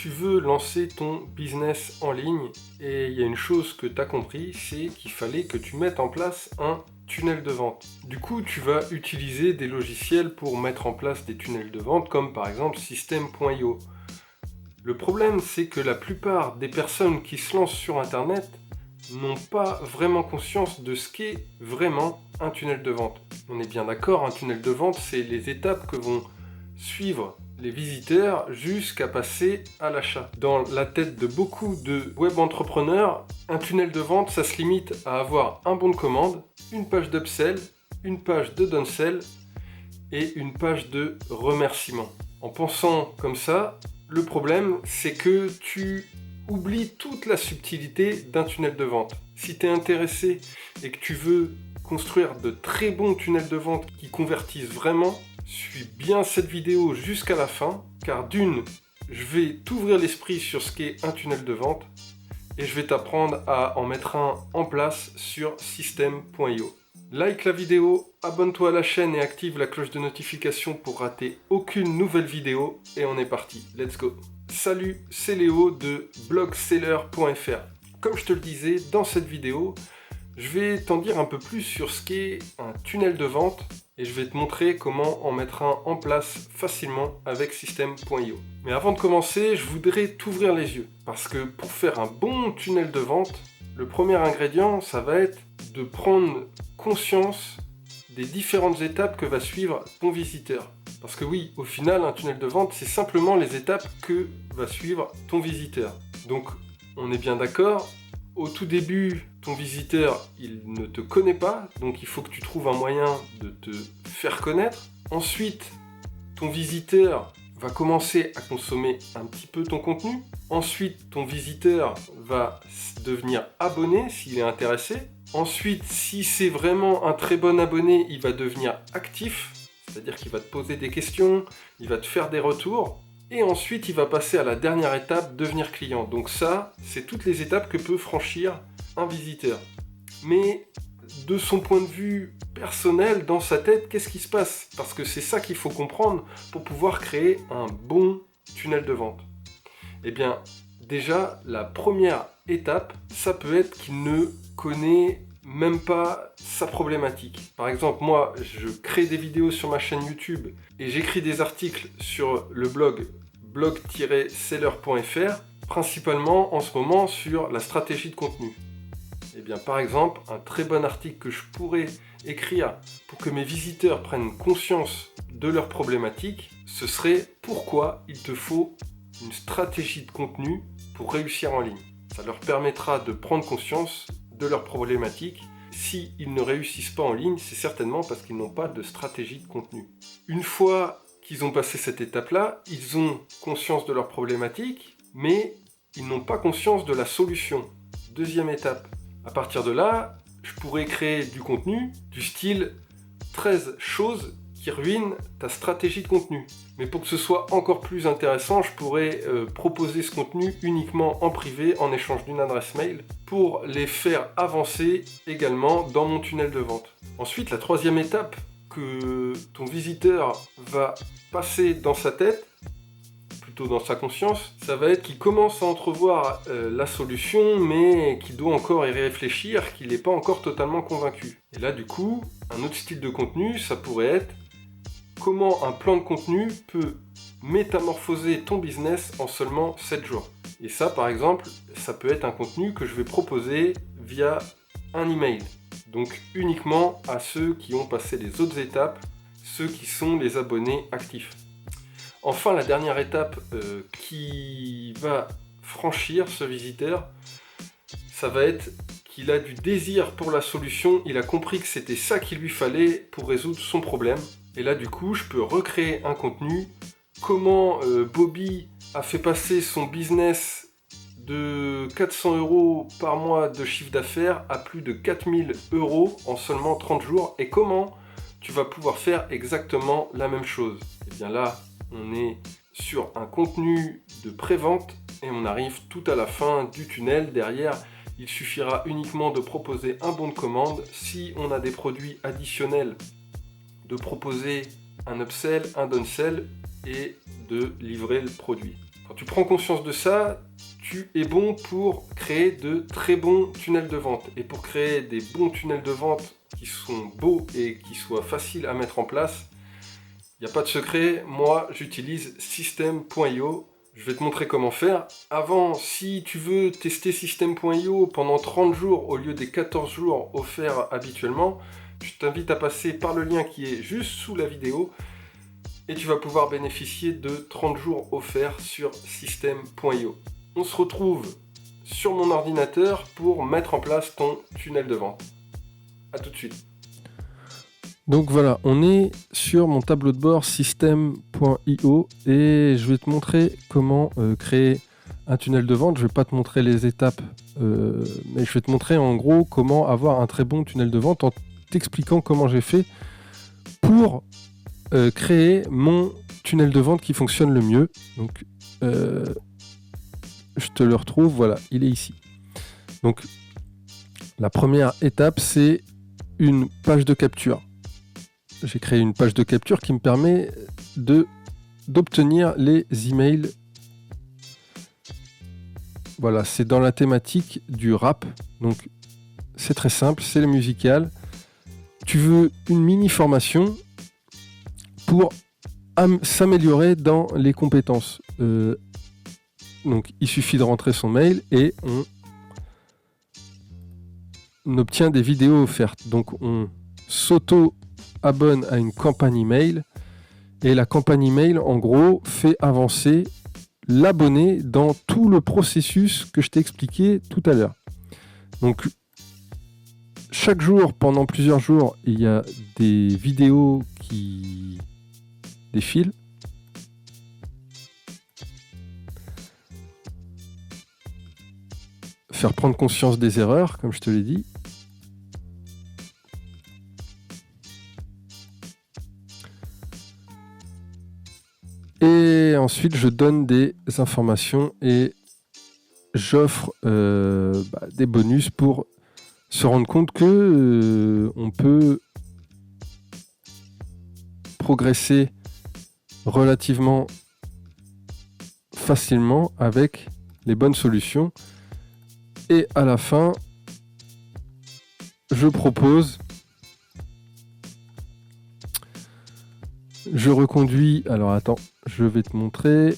tu veux lancer ton business en ligne et il y a une chose que tu as compris, c'est qu'il fallait que tu mettes en place un tunnel de vente. Du coup, tu vas utiliser des logiciels pour mettre en place des tunnels de vente comme par exemple System.io. Le problème, c'est que la plupart des personnes qui se lancent sur Internet n'ont pas vraiment conscience de ce qu'est vraiment un tunnel de vente. On est bien d'accord, un tunnel de vente, c'est les étapes que vont suivre les visiteurs jusqu'à passer à l'achat. Dans la tête de beaucoup de web entrepreneurs, un tunnel de vente, ça se limite à avoir un bon de commande, une page d'upsell, une page de downsell et une page de remerciement. En pensant comme ça, le problème, c'est que tu oublies toute la subtilité d'un tunnel de vente. Si tu es intéressé et que tu veux construire de très bons tunnels de vente qui convertissent vraiment, suis bien cette vidéo jusqu'à la fin, car d'une, je vais t'ouvrir l'esprit sur ce qu'est un tunnel de vente et je vais t'apprendre à en mettre un en place sur System.io. Like la vidéo, abonne-toi à la chaîne et active la cloche de notification pour rater aucune nouvelle vidéo et on est parti, let's go. Salut, c'est Léo de blogseller.fr. Comme je te le disais dans cette vidéo, je vais t'en dire un peu plus sur ce qu'est un tunnel de vente et je vais te montrer comment en mettre un en place facilement avec System.io. Mais avant de commencer, je voudrais t'ouvrir les yeux parce que pour faire un bon tunnel de vente, le premier ingrédient, ça va être de prendre conscience des différentes étapes que va suivre ton visiteur. Parce que oui, au final, un tunnel de vente, c'est simplement les étapes que va suivre ton visiteur. Donc, on est bien d'accord. Au tout début, ton visiteur, il ne te connaît pas, donc il faut que tu trouves un moyen de te faire connaître. Ensuite, ton visiteur va commencer à consommer un petit peu ton contenu. Ensuite, ton visiteur va devenir abonné s'il est intéressé. Ensuite, si c'est vraiment un très bon abonné, il va devenir actif, c'est-à-dire qu'il va te poser des questions, il va te faire des retours. Et ensuite, il va passer à la dernière étape, devenir client. Donc ça, c'est toutes les étapes que peut franchir un visiteur. Mais de son point de vue personnel, dans sa tête, qu'est-ce qui se passe? Parce que c'est ça qu'il faut comprendre pour pouvoir créer un bon tunnel de vente. Eh bien, déjà, la première étape, ça peut être qu'il ne connaît même pas sa problématique. Par exemple, moi, je crée des vidéos sur ma chaîne YouTube et j'écris des articles sur le blog blog-seller.fr, principalement en ce moment sur la stratégie de contenu. Eh bien, par exemple, un très bon article que je pourrais écrire pour que mes visiteurs prennent conscience de leurs problématiques, ce serait pourquoi il te faut une stratégie de contenu pour réussir en ligne. Ça leur permettra de prendre conscience de leurs problématiques. S'ils ne réussissent pas en ligne, c'est certainement parce qu'ils n'ont pas de stratégie de contenu. Une fois qu'ils ont passé cette étape-là, ils ont conscience de leurs problématiques, mais ils n'ont pas conscience de la solution. Deuxième étape. À partir de là, je pourrais créer du contenu du style 13 choses qui ruinent ta stratégie de contenu. Mais pour que ce soit encore plus intéressant, je pourrais proposer ce contenu uniquement en privé en échange d'une adresse mail pour les faire avancer également dans mon tunnel de vente. Ensuite, la troisième étape que ton visiteur va passer dans sa tête, plutôt dans sa conscience, ça va être qu'il commence à entrevoir la solution, mais qu'il doit encore y réfléchir, qu'il n'est pas encore totalement convaincu. Et là, du coup, un autre style de contenu, ça pourrait être comment un plan de contenu peut métamorphoser ton business en seulement 7 jours. Et ça, par exemple, ça peut être un contenu que je vais proposer via un email. Donc uniquement à ceux qui ont passé les autres étapes, ceux qui sont les abonnés actifs. Enfin, la dernière étape qui va franchir ce visiteur, ça va être qu'il a du désir pour la solution, il a compris que c'était ça qu'il lui fallait pour résoudre son problème. Et là, du coup, je peux recréer un contenu. Comment Bobby a fait passer son business de 400 € par mois de chiffre d'affaires à plus de 4000 € en seulement 30 jours. Et comment tu vas pouvoir faire exactement la même chose? Et bien là, on est sur un contenu de pré-vente et on arrive tout à la fin du tunnel. Derrière, il suffira uniquement de proposer un bon de commande. Si on a des produits additionnels, de proposer un upsell, un downsell et de livrer le produit. Quand tu prends conscience de ça, tu es bon pour créer de très bons tunnels de vente. Et pour créer des bons tunnels de vente qui sont beaux et qui soient faciles à mettre en place, il n'y a pas de secret, moi j'utilise System.io. Je vais te montrer comment faire. Avant, si tu veux tester System.io pendant 30 jours au lieu des 14 jours offerts habituellement, je t'invite à passer par le lien qui est juste sous la vidéo et tu vas pouvoir bénéficier de 30 jours offerts sur System.io. On se retrouve sur mon ordinateur pour mettre en place ton tunnel de vente. A tout de suite. Donc voilà, on est sur mon tableau de bord System.io et je vais te montrer comment créer un tunnel de vente. Je ne vais pas te montrer les étapes, mais je vais te montrer en gros comment avoir un très bon tunnel de vente en t'expliquant comment j'ai fait pour créer mon tunnel de vente qui fonctionne le mieux. Donc je te le retrouve, voilà, il est ici. Donc la première étape, c'est une page de capture. J'ai créé une page de capture qui me permet d'obtenir les emails. Voilà, c'est dans la thématique du rap. Donc, c'est très simple, c'est le musical. Tu veux une mini formation pour s'améliorer dans les compétences. Donc, il suffit de rentrer son mail et on obtient des vidéos offertes. Donc, on s'auto-abonne à une campagne email et la campagne email, en gros, fait avancer l'abonné dans tout le processus que je t'ai expliqué tout à l'heure. Donc, chaque jour, pendant plusieurs jours, il y a des vidéos qui défilent. Faire prendre conscience des erreurs, comme je te l'ai dit. Et ensuite, je donne des informations et j'offre des bonus pour se rendre compte que on peut progresser relativement facilement avec les bonnes solutions. Et à la fin, je propose, je reconduis, alors attends, je vais te montrer.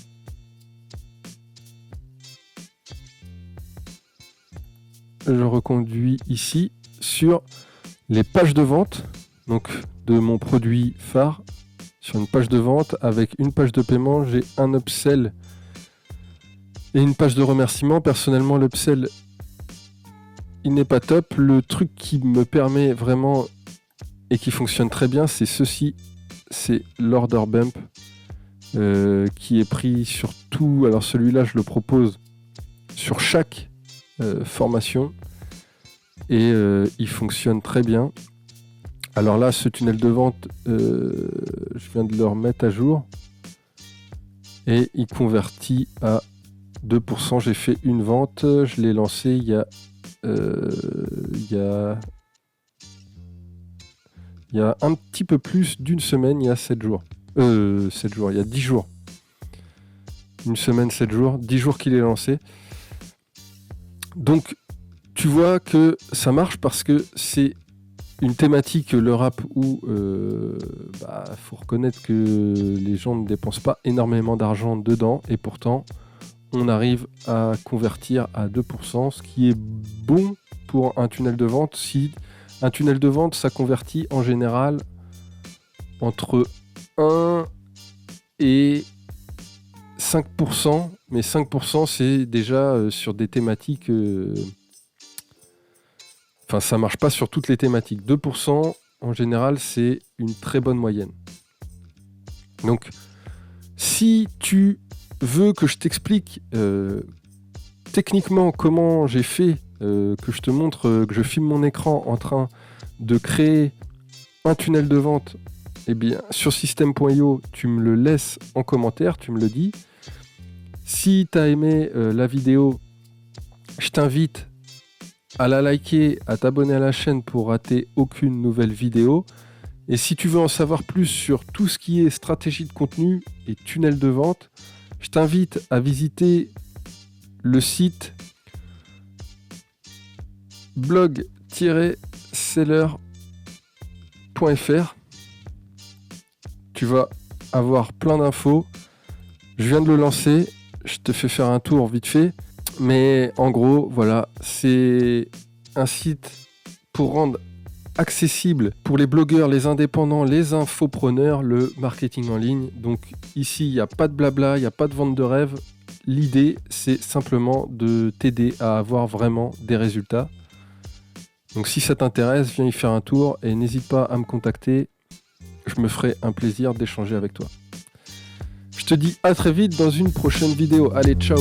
Je reconduis ici sur les pages de vente, donc de mon produit phare, sur une page de vente avec une page de paiement, j'ai un upsell et une page de remerciement. Personnellement, l'upsell, il n'est pas top. Le truc qui me permet vraiment et qui fonctionne très bien, c'est ceci, c'est l'order bump qui est pris sur tout. Alors celui-là, je le propose sur chaque formation et il fonctionne très bien. Alors là, ce tunnel de vente, je viens de le remettre à jour et il convertit à 2%. J'ai fait une vente, je l'ai lancé il y a un petit peu plus d'une semaine, il y a 7 jours. 7 jours, il y a 10 jours. Une semaine, 7 jours, 10 jours qu'il est lancé. Donc, tu vois que ça marche parce que c'est une thématique, le rap, où faut reconnaître que les gens ne dépensent pas énormément d'argent dedans et pourtant, on arrive à convertir à 2%, ce qui est bon pour un tunnel de vente. Si un tunnel de vente, ça convertit en général entre 1 et 5%, mais 5% c'est déjà sur des thématiques... Enfin, ça marche pas sur toutes les thématiques. 2%, en général, c'est une très bonne moyenne. Donc, si tu veux que je t'explique techniquement comment j'ai fait, que je te montre, que je filme mon écran en train de créer un tunnel de vente, eh bien, sur System.io, tu me le laisses en commentaire, tu me le dis. Si tu as aimé la vidéo, je t'invite à la liker, à t'abonner à la chaîne pour rater aucune nouvelle vidéo. Et si tu veux en savoir plus sur tout ce qui est stratégie de contenu et tunnel de vente, Je t'invite à visiter le site blog-seller.fr. Tu vas avoir plein d'infos. Je viens de le lancer, je te fais faire un tour vite fait. Mais en gros, voilà, c'est un site pour rendre accessible pour les blogueurs, les indépendants, les infopreneurs, le marketing en ligne. Donc ici, il n'y a pas de blabla, il n'y a pas de vente de rêve. L'idée, c'est simplement de t'aider à avoir vraiment des résultats. Donc si ça t'intéresse, viens y faire un tour et n'hésite pas à me contacter. Je me ferai un plaisir d'échanger avec toi. Je te dis à très vite dans une prochaine vidéo. Allez, ciao!